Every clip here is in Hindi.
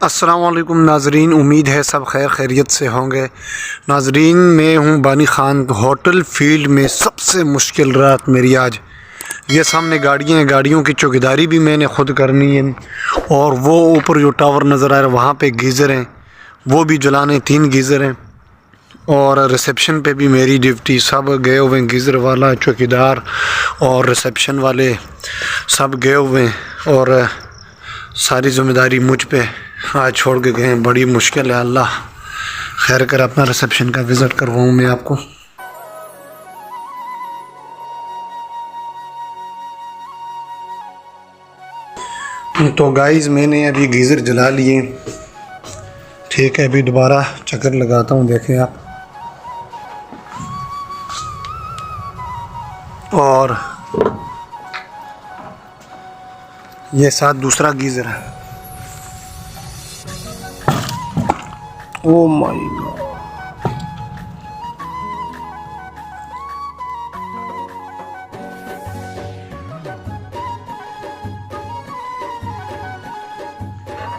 अस्सलाम वालेकुम नाजरीन, उम्मीद है सब खैर खैरियत से होंगे। नाजरीन, मैं हूं बानी ख़ान होटल फील्ड में। सबसे मुश्किल रात मेरी आज। ये सामने गाड़ियाँ हैं, गाड़ियों की चौकीदारी भी मैंने ख़ुद करनी है। और वो ऊपर जो टावर नज़र आ रहा है वहाँ पे गीज़र हैं, वो भी जलाने। 3 गीज़र हैं। और रिसेप्शन पे भी मेरी ड्यूटी। सब गए हुए हैं, गीज़र वाला, चौकीदार और रिसेप्शन वाले सब गए हुए हैं। और सारी ज़िम्मेदारी मुझ पे आज छोड़ के गए हैं। बड़ी मुश्किल है। अल्लाह खैर कर। अपना रिसेप्शन का विज़िट करवाऊँ मैं आपको। तो गाइस, मैंने अभी गीज़र जला लिए। ठीक है, अभी दोबारा चक्कर लगाता हूँ, देखें आप। और ये साथ दूसरा गीज़र है। ओ माय गॉड,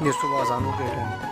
ये सुबह अज़ानों के टाइम